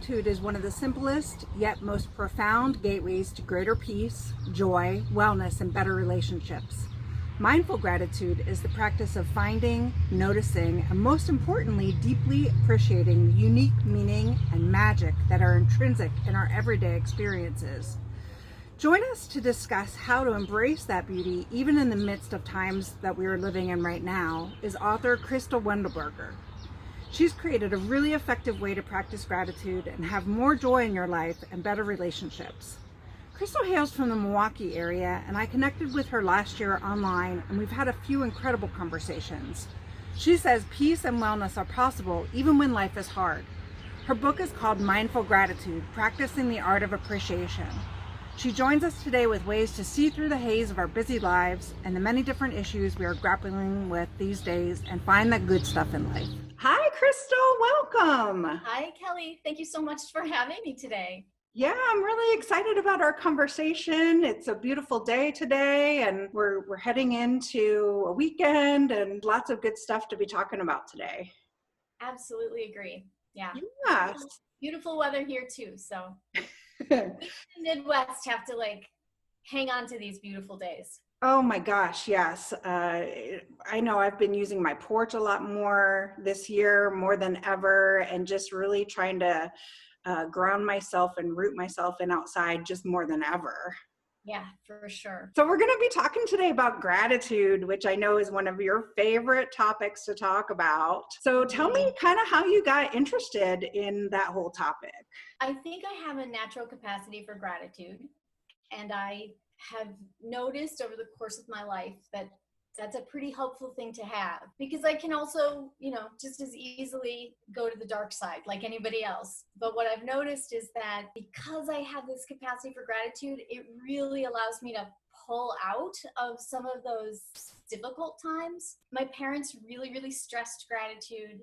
gratitude is one of the simplest yet most profound gateways to greater peace, joy, wellness, and better relationships. Mindful gratitude is the practice of finding, noticing, and most importantly, deeply appreciating the unique meaning and magic that are intrinsic in our everyday experiences. Join us to discuss how to embrace that beauty even in the midst of times that we are living in right now is author Christel Wendelberger. She's created a really effective way to practice gratitude and have more joy in your life and better relationships. Christel hails from the Milwaukee area, and I connected with her last year online, and we've had a few incredible conversations. She says peace and wellness are possible even when life is hard. Her book is called Mindful Gratitude, Practicing the Art of Appreciation. She joins us today with ways to see through the haze of our busy lives and the many different issues we are grappling with these days and find the good stuff in life. Hi, Christel, welcome. Hi, Kelly. Thank you so much for having me today. Yeah, I'm really excited about our conversation. It's a beautiful day today, and we're heading into a weekend and lots of good stuff to be talking about today. Absolutely agree. Yeah. Yeah. Beautiful weather here too. So we in the Midwest have to hang on to these beautiful days. Oh my gosh, yes. I know I've been using my porch a lot more this year, more than ever, and just really trying to ground myself and root myself in outside just more than ever. Yeah, for sure. So we're going to be talking today about gratitude, which I know is one of your favorite topics to talk about. So tell me kind of how you got interested in that whole topic. I think I have a natural capacity for gratitude, and I have noticed over the course of my life that that's a pretty helpful thing to have, because I can also, just as easily go to the dark side like anybody else. But what I've noticed is that because I have this capacity for gratitude, it really allows me to pull out of some of those difficult times. My parents really, really stressed gratitude.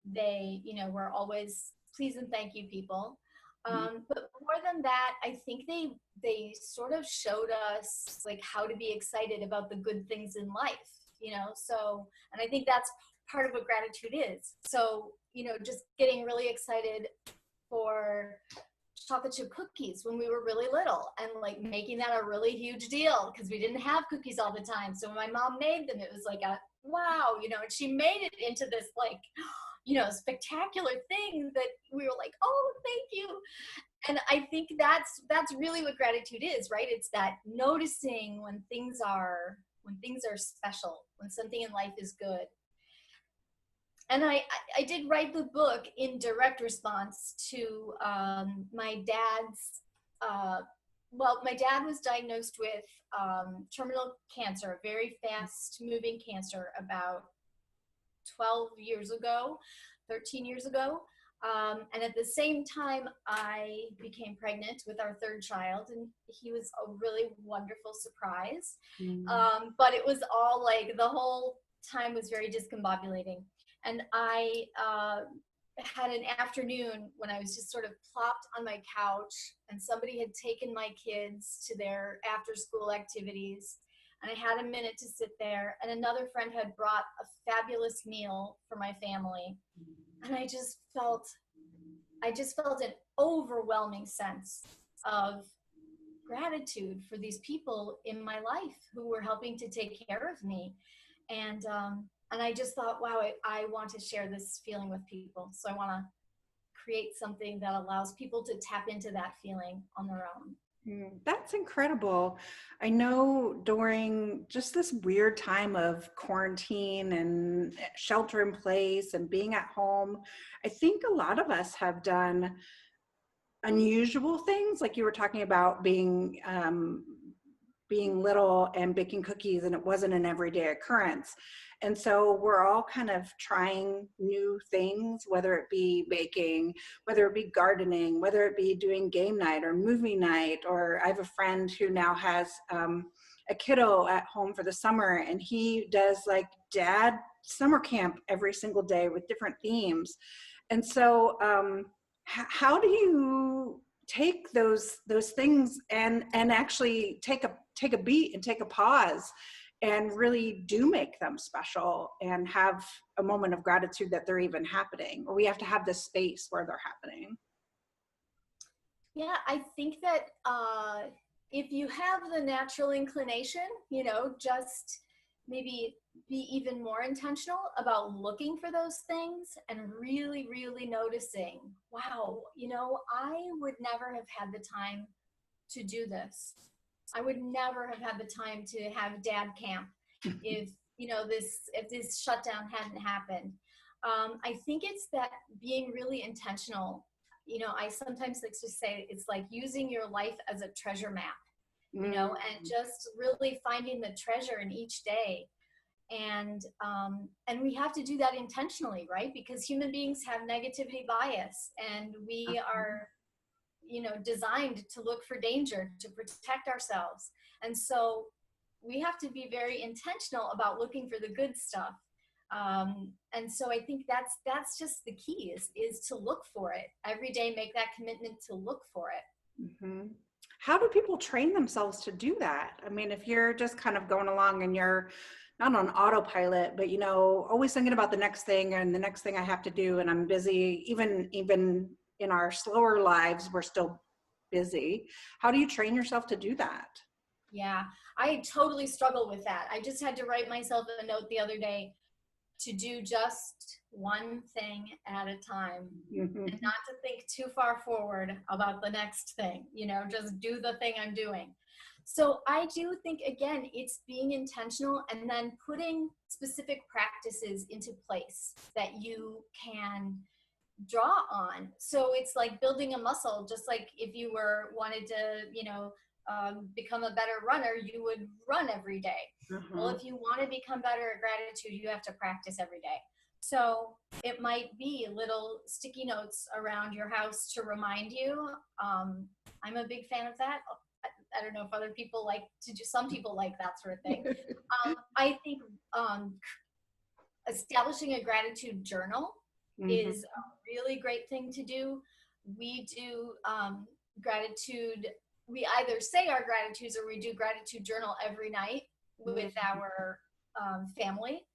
They, were always please and thank you people. But more than that, I think they sort of showed us how to be excited about the good things in life, so, and I think that's part of what gratitude is. So, just getting really excited for chocolate chip cookies when we were really little and making that a really huge deal because we didn't have cookies all the time. So when my mom made them, it was a wow, and she made it into this spectacular thing that we were oh, thank you. And I think that's really what gratitude is, right? It's that noticing when things are special, when something in life is good. And I did write the book in direct response to my dad's, my dad was diagnosed with terminal cancer, very fast moving cancer, about 13 years ago. And at the same time, I became pregnant with our third child, and he was a really wonderful surprise. But it was all the whole time was very discombobulating. And I had an afternoon when I was just sort of plopped on my couch, and somebody had taken my kids to their after school activities. And I had a minute to sit there, and another friend had brought a fabulous meal for my family. And I just felt an overwhelming sense of gratitude for these people in my life who were helping to take care of me. And I just thought, wow, I want to share this feeling with people. So I want to create something that allows people to tap into that feeling on their own. That's incredible. I know during just this weird time of quarantine and shelter in place and being at home, I think a lot of us have done unusual things, like you were talking about being little and baking cookies, and it wasn't an everyday occurrence. And so we're all kind of trying new things, whether it be baking, whether it be gardening, whether it be doing game night or movie night. Or I have a friend who now has a kiddo at home for the summer, and he does dad summer camp every single day with different themes. And so how do you take those things and actually take a beat and take a pause and really do make them special and have a moment of gratitude that they're even happening, or we have to have this space where they're happening? Yeah, I think that if you have the natural inclination, just maybe be even more intentional about looking for those things and really, really noticing, wow, I would never have had the time to do this. I would never have had the time to have dad camp if, if this shutdown hadn't happened. I think it's that being really intentional. I sometimes like to say it's like using your life as a treasure map, and just really finding the treasure in each day. And we have to do that intentionally, right? Because human beings have negativity bias, and we are, designed to look for danger, to protect ourselves. And so we have to be very intentional about looking for the good stuff. And so I think that's just the key is to look for it every day. Make that commitment to look for it. Mm-hmm. How do people train themselves to do that? I mean, if you're just kind of going along and you're not on autopilot, but always thinking about the next thing and the next thing I have to do, and I'm busy, even in our slower lives, we're still busy. How do you train yourself to do that? Yeah, I totally struggle with that. I just had to write myself a note the other day to do just one thing at a time, Mm-hmm. and not to think too far forward about the next thing, just do the thing I'm doing. So I do think, again, it's being intentional and then putting specific practices into place that you can draw on. So it's like building a muscle, just like if you wanted to, become a better runner, you would run every day. Well, if you want to become better at gratitude, you have to practice every day. So it might be little sticky notes around your house to remind you. I'm a big fan of that. I don't know if other people like to do, some people like that sort of thing. I think establishing a gratitude journal is a really great thing to do. We do gratitude. We either say our gratitudes or we do gratitude journal every night with our family.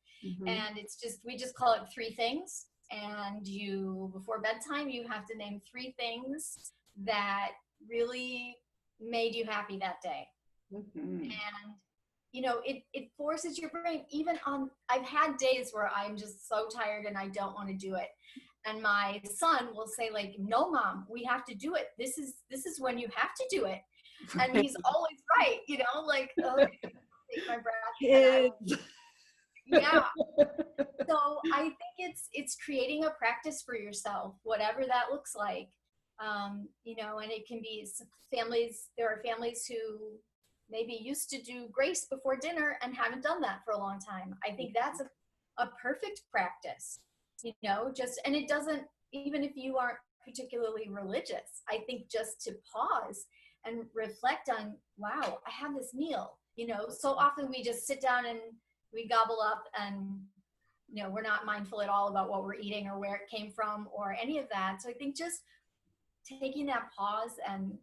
And we just call it 3 things. And before bedtime, you have to name 3 things that really made you happy that day. And it forces your brain. I've had days where I'm just so tired and I don't want to do it, and my son will say, like, no mom, we have to do it, this is when you have to do it. And he's always right, like, take my breath. Yeah. So I think it's creating a practice for yourself, whatever that looks like. And it can be families. There are families who maybe used to do grace before dinner and haven't done that for a long time. I think that's a perfect practice, and it doesn't, even if you aren't particularly religious, I think just to pause and reflect on, wow, I had this meal. So often we just sit down and we gobble up, and we're not mindful at all about what we're eating or where it came from or any of that. So I think just taking that pause, and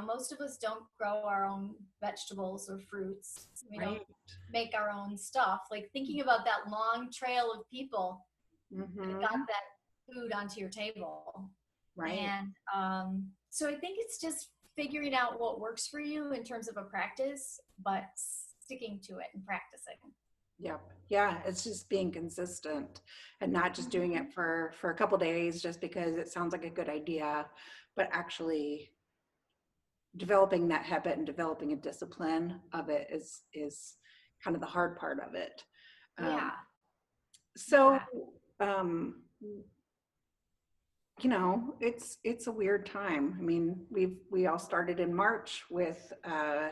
most of us don't grow our own vegetables or fruits. We don't make our own stuff. Like thinking about that long trail of people that got that food onto your table. Right. And so I think it's just figuring out what works for you in terms of a practice, but sticking to it and practicing. Yep. Yeah. It's just being consistent and not just doing it for a couple days just because it sounds like a good idea, but actually developing that habit and developing a discipline of it is kind of the hard part of it. Yeah. So, it's a weird time. I mean, we all started in March with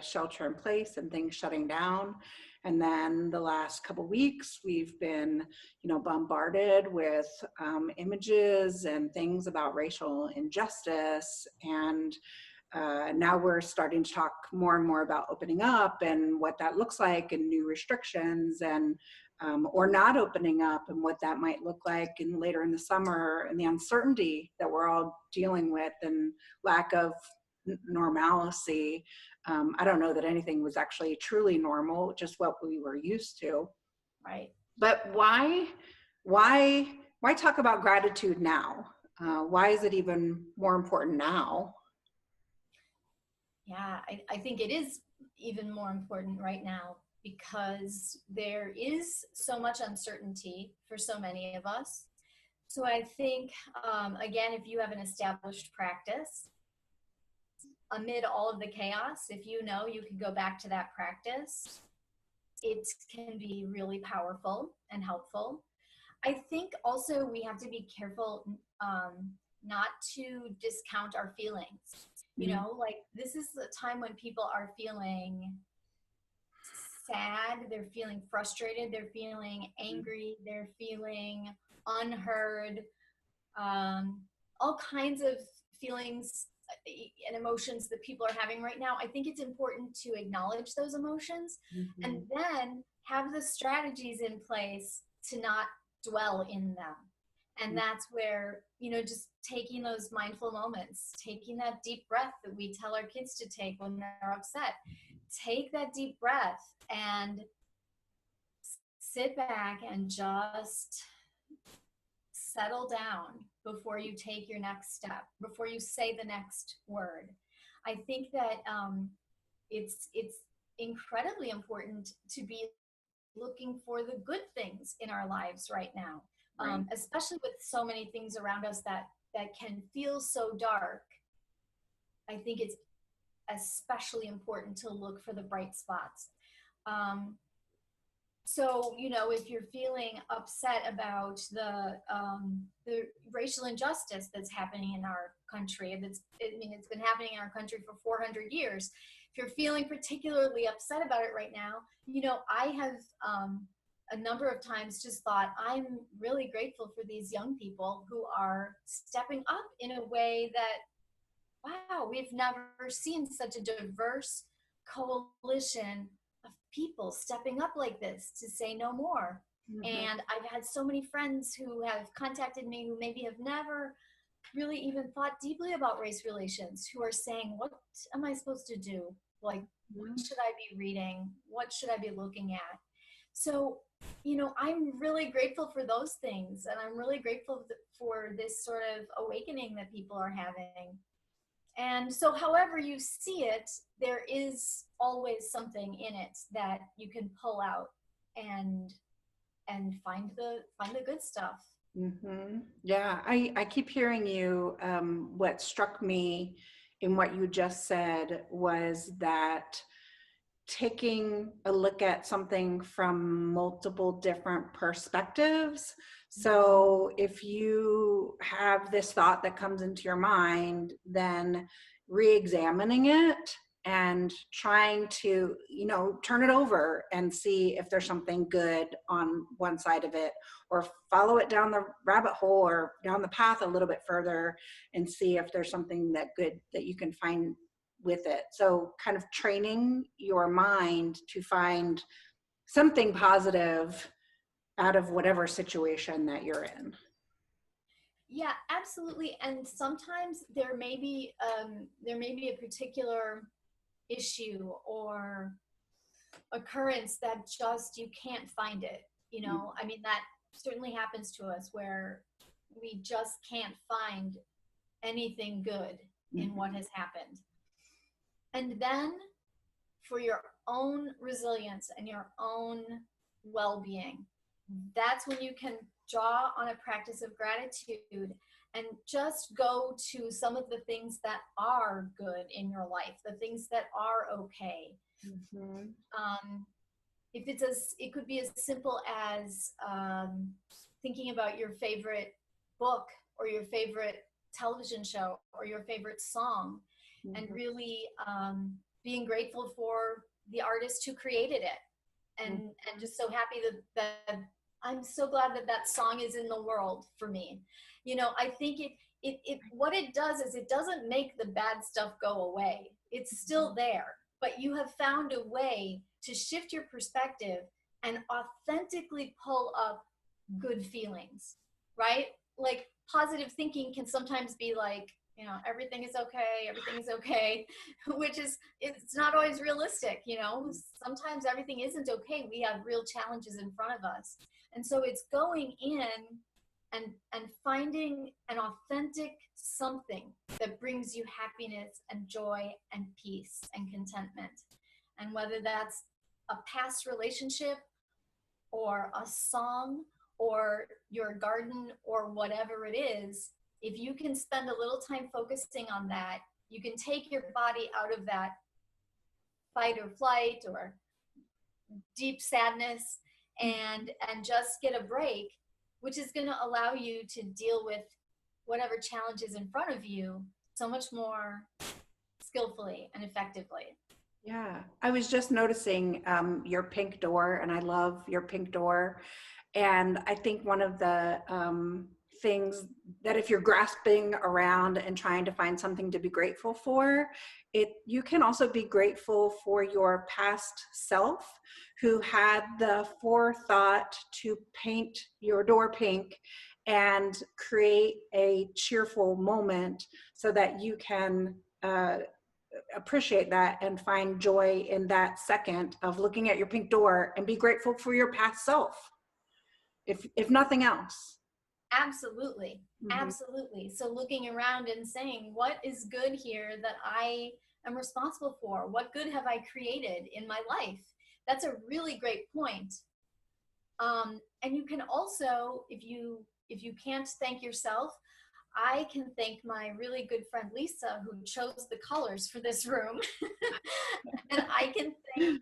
shelter in place and things shutting down. And then the last couple weeks, we've been, bombarded with images and things about racial injustice. And now we're starting to talk more and more about opening up and what that looks like, and new restrictions, and or not opening up and what that might look like in later in the summer, and the uncertainty that we're all dealing with and lack of normalcy. I don't know that anything was actually truly normal, just what we were used to. Right. But why talk about gratitude now? Why is it even more important now? Yeah, I think it is even more important right now because there is so much uncertainty for so many of us. So I think, again, if you have an established practice, amid all of the chaos, if you know you can go back to that practice, it can be really powerful and helpful. I think also we have to be careful not to discount our feelings. You Mm-hmm. know, like this is the time when people are feeling sad, they're feeling frustrated, they're feeling angry, they're feeling unheard, all kinds of feelings and emotions that people are having right now. I think it's important to acknowledge those emotions and then have the strategies in place to not dwell in them. And that's where, you know, just taking those mindful moments, taking that deep breath that we tell our kids to take when they're upset. Take that deep breath and sit back and just settle down before you take your next step, before you say the next word. I think that it's incredibly important to be looking for the good things in our lives right now, Right. especially with so many things around us that can feel so dark. I think it's especially important to look for the bright spots. So, you know, if you're feeling upset about the racial injustice that's happening in our country, it's been happening in our country for 400 years. If you're feeling particularly upset about it right now, you know, I have a number of times just thought, I'm really grateful for these young people who are stepping up in a way that, wow, we've never seen such a diverse coalition of people stepping up like this to say no more. And I've had so many friends who have contacted me who maybe have never really even thought deeply about race relations, who are saying, what am I supposed to do? Like, what should I be reading? What should I be looking at? So, you know, I'm really grateful for those things. And I'm really grateful for this sort of awakening that people are having. And so however you see it, there is always something in it that you can pull out and find the good stuff. Yeah, I keep hearing you. What struck me in what you just said was that taking a look at something from multiple different perspectives. So if you have this thought that comes into your mind, then re-examining it and trying to, you know, turn it over and see if there's something good on one side of it, or follow it down the rabbit hole or down the path a little bit further and see if there's something that good that you can find with it. So kind of training your mind to find something positive out of whatever situation that you're in. Yeah, absolutely. And sometimes there may be a particular issue or occurrence that just you can't find it. You know, I mean, that certainly happens to us where we just can't find anything good in what has happened. And then for your own resilience and your own well-being, that's when you can draw on a practice of gratitude and just go to some of the things that are good in your life, the things that are okay. If it could be as simple as thinking about your favorite book or your favorite television show or your favorite song, and really being grateful for the artist who created it, and just so happy that I'm so glad that song is in the world for me. You know, I think it what it does is it doesn't make the bad stuff go away. It's still there, but you have found a way to shift your perspective and authentically pull up good feelings, right? Like positive thinking can sometimes be like, you know, everything is okay, which is, it's not always realistic. You know, sometimes everything isn't okay. We have real challenges in front of us. And so it's going in and finding an authentic something that brings you happiness and joy and peace and contentment. And whether that's a past relationship or a song or your garden or whatever it is, if you can spend a little time focusing on that, you can take your body out of that fight or flight or deep sadness and just get a break, which is going to allow you to deal with whatever challenge is in front of you so much more skillfully and effectively. Yeah, I was just noticing your pink door, and I love your pink door. And I think one of the things that if you're grasping around and trying to find something to be grateful for, you can also be grateful for your past self who had the forethought to paint your door pink and create a cheerful moment so that you can appreciate that and find joy in that second of looking at your pink door and be grateful for your past self, if nothing else. Absolutely. Mm-hmm. Absolutely. So looking around and saying, what is good here that I am responsible for? What good have I created in my life? That's a really great point. And you can also, if you can't thank yourself, I can thank my really good friend Lisa, who chose the colors for this room. And I can thank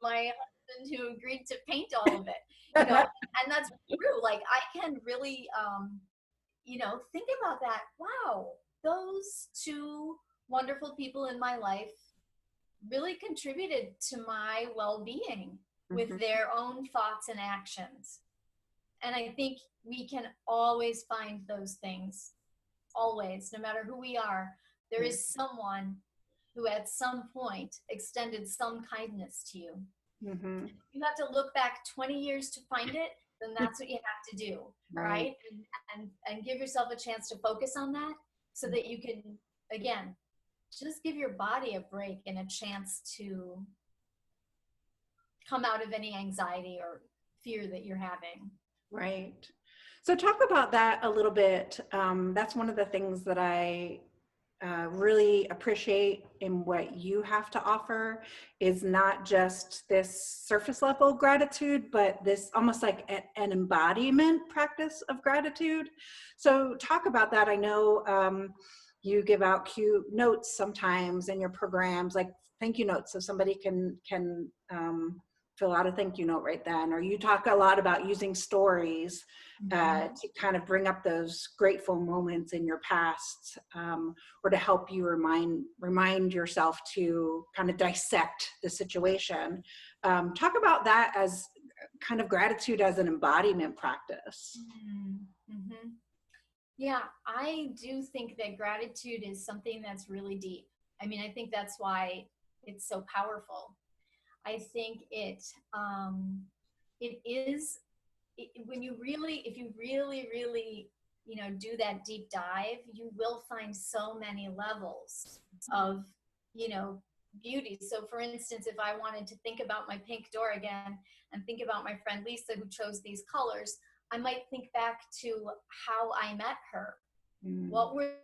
my husband who agreed to paint all of it. You know, and that's true. Like I can really think about that. Wow, those two wonderful people in my life really contributed to my well-being with their own thoughts and actions. And I think we can always find those things, always, no matter who we are. There is someone who at some point extended some kindness to you. Mm-hmm. You have to look back 20 years to find it, then that's what you have to do, right? And give yourself a chance to focus on that so that you can, again, just give your body a break and a chance to come out of any anxiety or fear that you're having. Right. So talk about that a little bit. That's one of the things that I really appreciate in what you have to offer is not just this surface level gratitude, but this almost like an embodiment practice of gratitude. So talk about that. I know you give out cute notes sometimes in your programs, like thank you notes, so somebody can fill out a thank you note right then, or you talk a lot about using stories to kind of bring up those grateful moments in your past, or to help you remind yourself to kind of dissect the situation. Talk about that as kind of gratitude as an embodiment practice. Mm-hmm. Yeah, I do think that gratitude is something that's really deep. I mean, I think that's why it's so powerful. I think it is when you really, if you really, do that deep dive, you will find so many levels of, beauty. So for instance, if I wanted to think about my pink door again and think about my friend Lisa who chose these colors, I might think back to how I met her. What were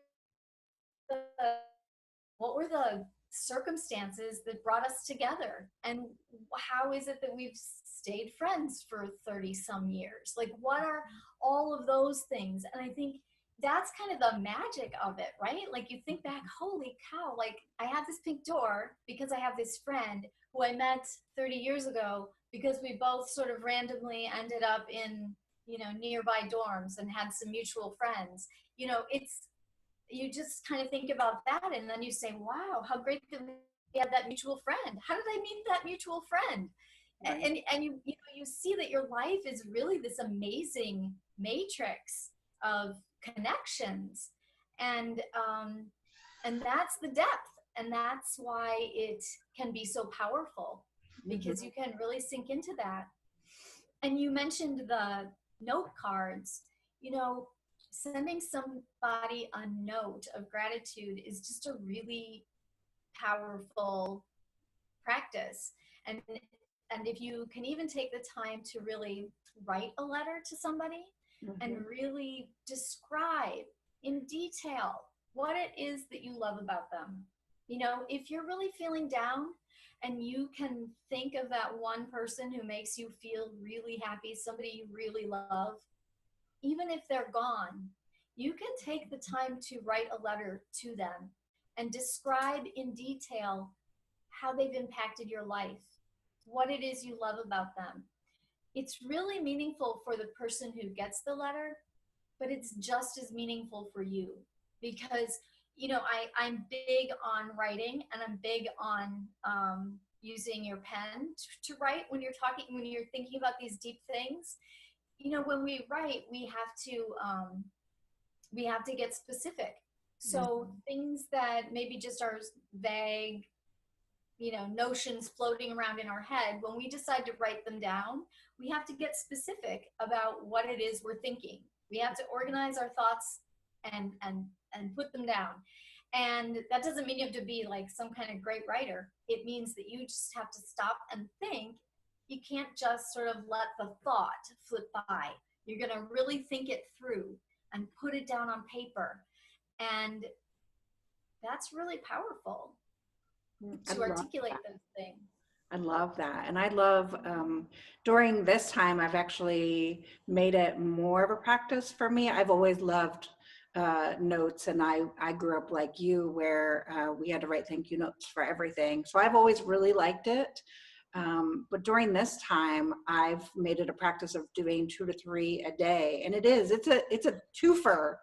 the circumstances that brought us together, and how is it that we've stayed friends for 30 some years? Like, what are all of those things? And I think that's kind of the magic of it, right? Like, you think back, holy cow, like I have this pink door because I have this friend who I met 30 years ago because we both sort of randomly ended up in nearby dorms and had some mutual friends. You just kind of think about that, and then you say, wow, how great that we have that mutual friend. How did I meet that mutual friend? Right. And you see that your life is really this amazing matrix of connections, and that's the depth, and that's why it can be so powerful, because you can really sink into that. And you mentioned the note cards. Sending somebody a note of gratitude is just a really powerful practice. And if you can even take the time to really write a letter to somebody, and really describe in detail what it is that you love about them. You know, if you're really feeling down and you can think of that one person who makes you feel really happy, somebody you really love, even if they're gone, you can take the time to write a letter to them and describe in detail how they've impacted your life, what it is you love about them. It's really meaningful for the person who gets the letter, but it's just as meaningful for you because, you know, I'm big on writing, and I'm big on using your pen to write when you're talking, when you're thinking about these deep things. You know, when we write, we have to get specific. So things that maybe just are vague, you know, notions floating around in our head, when we decide to write them down, we have to get specific about what it is we're thinking. We have to organize our thoughts and put them down. And that doesn't mean you have to be like some kind of great writer. It means that you just have to stop and think. You can't just sort of let the thought flip by. You're going to really think it through and put it down on paper. And that's really powerful to articulate those things. I love that. And I love, during this time, I've actually made it more of a practice for me. I've always loved notes, and I grew up like you, where we had to write thank you notes for everything. So I've always really liked it. But during this time, I've made it a practice of doing 2 to 3 a day. And it's a twofer,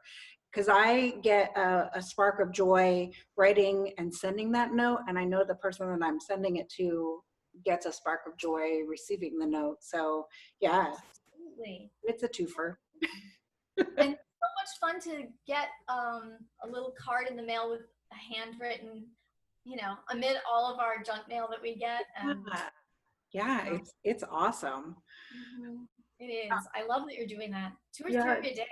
because I get a spark of joy writing and sending that note. And I know the person that I'm sending it to gets a spark of joy receiving the note. So yeah, Absolutely. It's a twofer. And so much fun to get a little card in the mail with a handwritten, you know, amid all of our junk mail that we get. And yeah, it's awesome. It is. I love that you're doing that. 2 or 3 a day.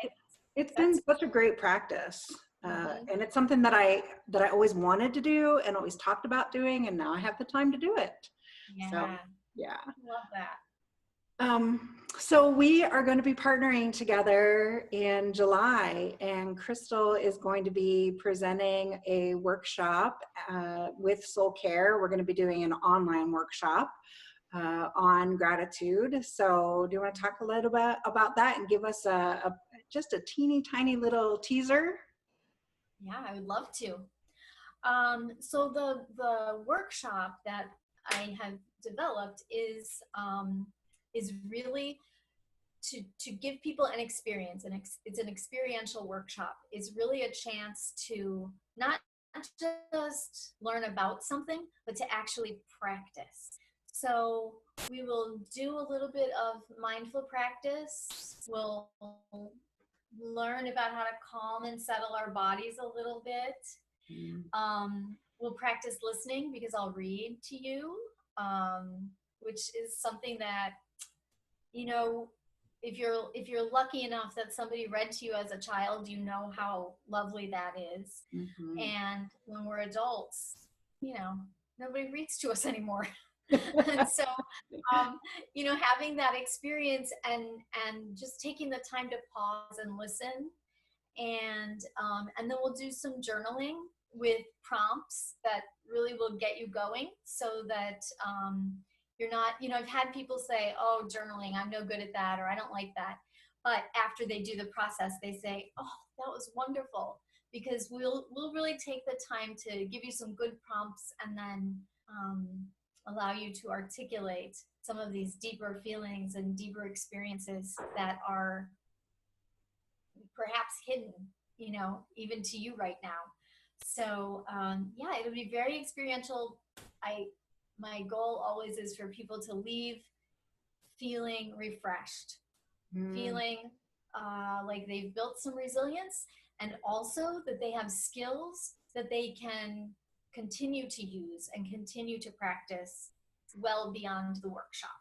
It's been such a great practice. And it's something that I always wanted to do and always talked about doing, and now I have the time to do it. Yeah. So, yeah. Love that. So we are going to be partnering together in July, and Christel is going to be presenting a workshop with Soul Care. We're going to be doing an online workshop on gratitude. So do you want to talk a little bit about that and give us just a teeny tiny little teaser? Yeah, I would love to. So the workshop that I have developed is really to give people an experience, and it's an experiential workshop. It's really a chance to not just learn about something, but to actually practice. So we will do a little bit of mindful practice. We'll learn about how to calm and settle our bodies a little bit. We'll practice listening, because I'll read to you, which is something that, you know, if you're lucky enough that somebody read to you as a child, you know how lovely that is. And when we're adults, you know, nobody reads to us anymore. And so, you know, having that experience and just taking the time to pause and listen, and then we'll do some journaling with prompts that really will get you going, so that you're not, you know, I've had people say, oh, journaling, I'm no good at that, or I don't like that. But after they do the process, they say, oh, that was wonderful, because we'll really take the time to give you some good prompts, and then allow you to articulate some of these deeper feelings and deeper experiences that are perhaps hidden, you know, even to you right now. So yeah, it'll be very experiential. My goal always is for people to leave feeling refreshed, feeling like they've built some resilience, and also that they have skills that they can continue to use and continue to practice well beyond the workshop.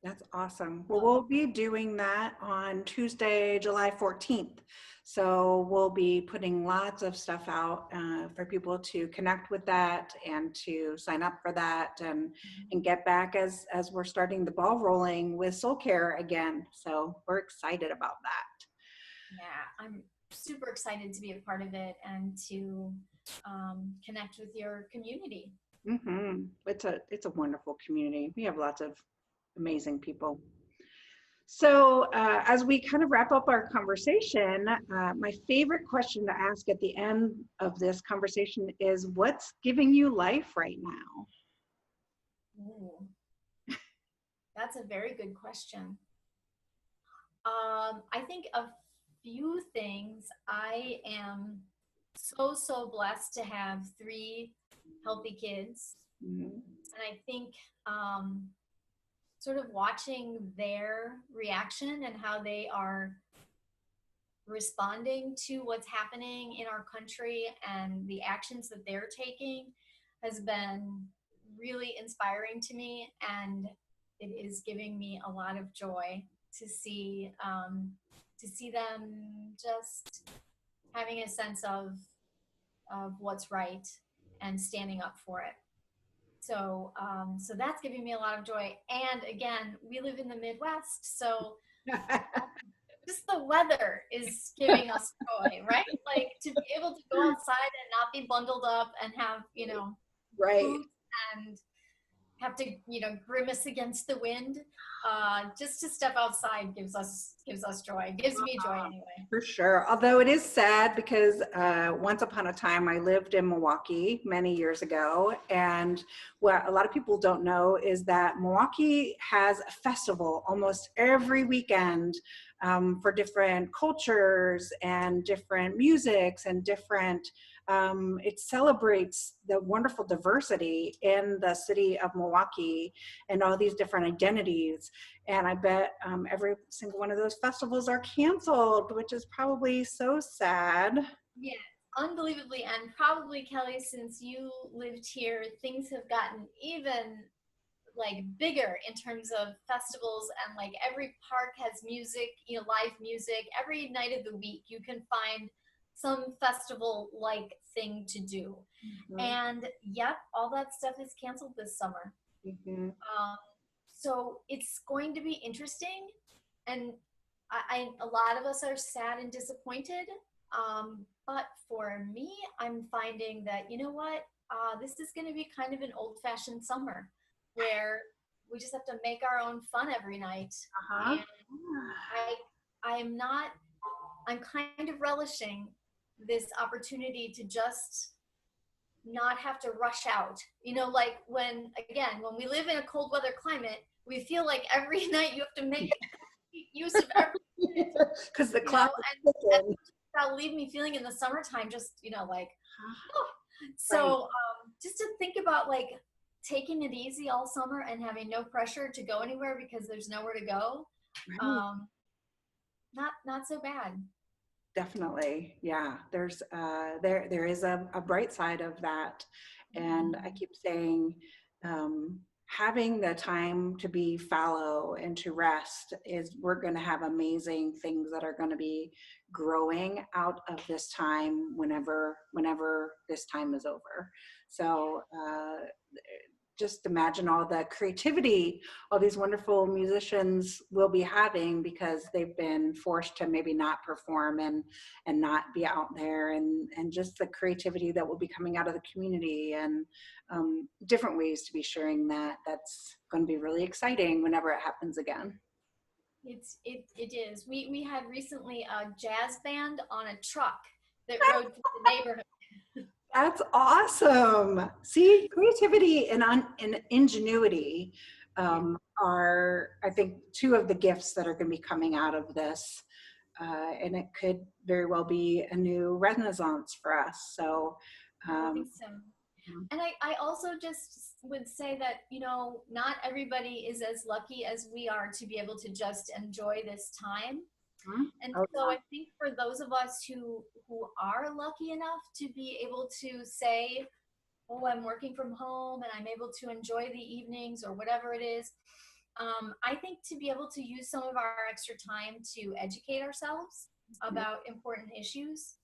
That's awesome. Well, we'll be doing that on Tuesday, July 14th. So we'll be putting lots of stuff out for people to connect with that and to sign up for that, and get back as we're starting the ball rolling with Soul Care again. So we're excited about that. Yeah, I'm super excited to be a part of it and to connect with your community. It's a wonderful community. We have lots of amazing people. So, as we kind of wrap up our conversation, my favorite question to ask at the end of this conversation is, what's giving you life right now? Ooh, that's a very good question. I think a few things. I am so blessed to have three healthy kids. Mhm. And I think sort of watching their reaction and how they are responding to what's happening in our country and the actions that they're taking has been really inspiring to me, and it is giving me a lot of joy to see them just having a sense of what's right and standing up for it. So that's giving me a lot of joy. And again, we live in the Midwest, so just the weather is giving us joy, right? Like to be able to go outside and not be bundled up and have, Right. boots and have to, grimace against the wind. Just to step outside gives us joy. Gives me joy anyway. For sure. Although it is sad because once upon a time I lived in Milwaukee many years ago. And what a lot of people don't know is that Milwaukee has a festival almost every weekend for different cultures and different musics and different. It celebrates the wonderful diversity in the city of Milwaukee and all these different identities. And I bet every single one of those festivals are canceled, which is probably so sad. Yeah, unbelievably. And probably, Kelly, since you lived here, things have gotten even like bigger in terms of festivals, and like every park has music, live music. Every night of the week you can find some festival like thing to do. Mhm, And yep, all that stuff is canceled this summer. mhm. um, so it's going to be interesting, and a lot of us are sad and disappointed. But for me, I'm finding that, you know what, this is going to be kind of an old-fashioned summer where we just have to make our own fun every night. Uh-huh. And I'm not, I'm kind of relishing this opportunity to just not have to rush out. Like when we live in a cold weather climate, we feel like every night you have to make use of every minute, Because the you know, clock is and ticking. that'll leave me feeling in the summertime just, like, oh. Right, So just to think about like taking it easy all summer and having no pressure to go anywhere because there's nowhere to go. right. Um, not so bad. Definitely. Yeah. There is a bright side of that. And I keep saying, having the time to be fallow and to rest is, we're going to have amazing things that are going to be growing out of this time whenever this time is over. So just imagine all the creativity all these wonderful musicians will be having because they've been forced to maybe not perform and not be out there, and just the creativity that will be coming out of the community, and different ways to be sharing that. That's going to be really exciting whenever it happens again. It is. We had recently a jazz band on a truck that rode through the neighborhood. That's awesome. See, creativity and ingenuity Yeah. are, I think, two of the gifts that are going to be coming out of this. And it could very well be a new renaissance for us. So, I um, think so. And I also just would say that, not everybody is as lucky as we are to be able to just enjoy this time. And oh, so I think for those of us who are lucky enough to be able to say, oh, I'm working from home and I'm able to enjoy the evenings or whatever it is, I think to be able to use some of our extra time to educate ourselves yeah. about important issues,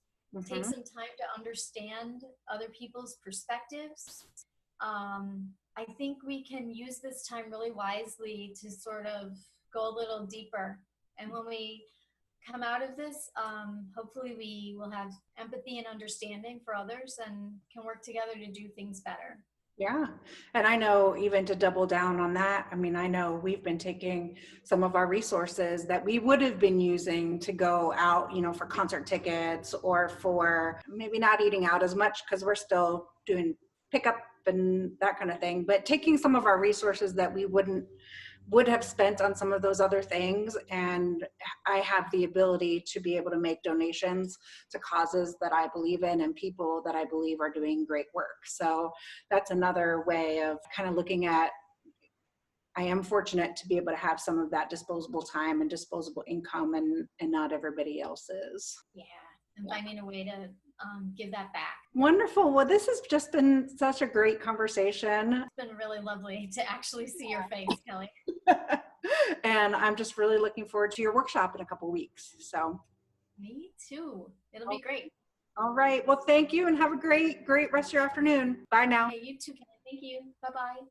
take Mhm. some time to understand other people's perspectives. I think we can use this time really wisely to sort of go a little deeper. And when we come out of this, hopefully we will have empathy and understanding for others and can work together to do things better. Yeah. And I know, even to double down on that, I mean, I know we've been taking some of our resources that we would have been using to go out, you know, for concert tickets or for maybe not eating out as much because we're still doing pickup and that kind of thing, but taking some of our resources that we would have spent on some of those other things. And I have the ability to be able to make donations to causes that I believe in and people that I believe are doing great work. So that's another way of kind of looking at, I am fortunate to be able to have some of that disposable time and disposable income, and not everybody else is. Yeah, and finding a way to give that back. Wonderful. Well, this has just been such a great conversation. It's been really lovely to actually see your face, Kelly. And I'm just really looking forward to your workshop in a couple weeks. So Me too. It'll be great. all right. Well, thank you and have a great rest of your afternoon. Bye now. Okay, you too, Kelly. Thank you. Bye-bye.